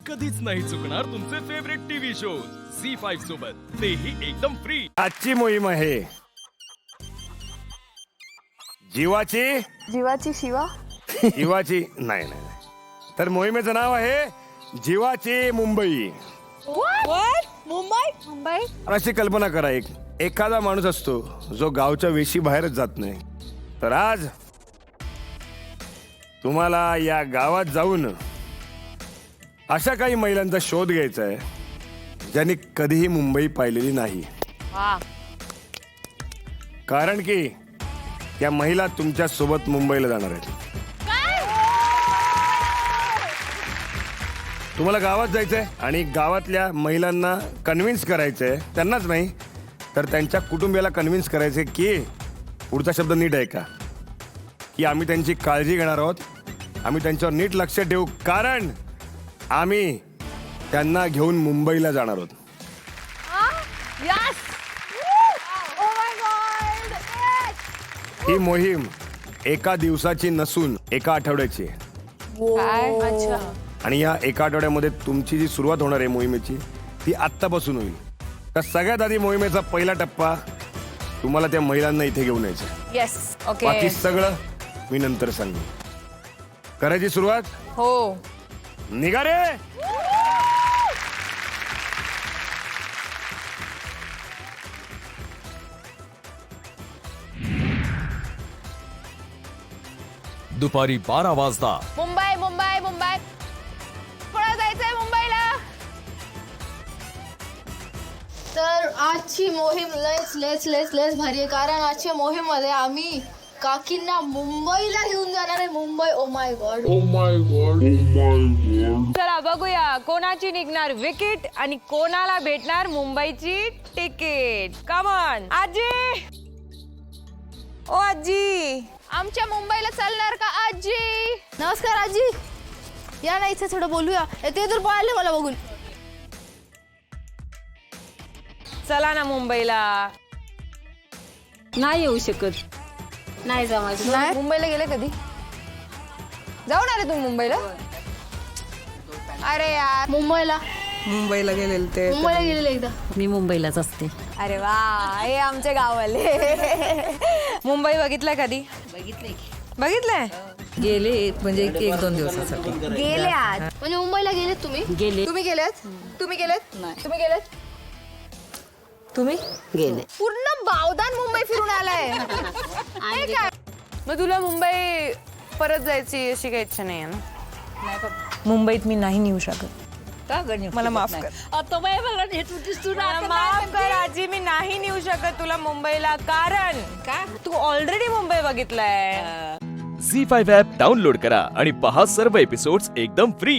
कधीच नाही चुकणार तुमचे फेवरेट टीव्ही शोज झी5 सोबत, तेही एकदम फ्री। आजची मोहीम आहे जीवाची जीवाची शिवा. जीवाची नाही नाही नाही. तर मोहिमेचं नाव आहे जीवाची मुंबई. मुंबई अशी कल्पना करा, एखादा माणूस असतो जो गावच्या वेशी बाहेरच जात नाही. तर आज तुम्हाला या गावात जाऊन अशा काही महिलांचा शोध घ्यायचा आहे ज्यांनी कधीही मुंबई पाहिलेली नाही. कारण की त्या महिला तुमच्या सोबत मुंबईला जाणार आहेत. तुम्हाला गावात जायचंय आणि गावातल्या महिलांना कन्व्हिन्स करायचंय, त्यांनाच नाही तर त्यांच्या कुटुंबियाला कन्व्हिन्स करायचंय की पुढचा शब्द नीट आहे का, की आम्ही त्यांची काळजी घेणार आहोत, आम्ही त्यांच्यावर नीट लक्ष ठेवू, कारण आम्ही त्यांना घेऊन मुंबईला जाणार आहोत. ही मोहीम एका दिवसाची नसून एका आठवड्याची आहे. आणि या एका आठवड्यामध्ये तुमची जी सुरुवात होणार आहे मोहिमेची ती आत्तापासून होईल. तर सगळ्यात आधी मोहिमेचा पहिला टप्पा तुम्हाला त्या महिलांना इथे घेऊन यायचं. येस. ओके. बाकी सगळं मी नंतर सांगेन. करायची सुरुवात. हो. निघा रे. दुपारी 12 वाजता मुंबई मुंबई मुंबई पुढे जायचंय मुंबईला. तर आजची मोहीम लयच भारी आहे, कारण आजच्या मोहीम मध्ये आम्ही काकींना मुंबईला घेऊन जाणार आहे. मुंबई. Oh my god. चला बघूया कोणाची निघणार विकेट आणि कोणाला भेटणार मुंबईची तिकीट. कम ऑन आजी. ओ आजी, आमच्या मुंबईला चालणार का आजी? नमस्कार आजी. या ना इथे थोडं बोलूया. ते तर पळाले मला बघून. चला ना मुंबईला. नाही येऊ शकत. नाही जमायचं. नाही मुंबईला गेले कधी? जाऊन आले तुम्ही मुंबईला? अरे यार, मुंबईला गेलेले एकदा. मी मुंबईलाच असते. अरे वा, हे आमचे गाववाले. मुंबई बघितलंय कधी? बघितलंय. गेले म्हणजे 1-2 दिवसासाठी गेले आज. म्हणजे मुंबईला गेलेत तुम्ही? गेले. तुम्ही गेलेत? तुम्ही गेलेत? तुम्ही गेलेत? तुम्ही गेले. पूर्ण बावदान मुंबई फिरून आलाय. हे काय? मग तुला मुंबई परत जायची अशी काही इच्छा नाही ना? मुंबईत मी नाही नेऊ शकत. का गणी मला माफ कर. मला माफ कर आजी, मी नाही नेऊ शकत तुला मुंबईला, कारण का? तू ऑलरेडी मुंबई बघितलंय. झी5 ॲप डाउनलोड करा आणि पहा सर्व एपिसोड्स एकदम फ्री.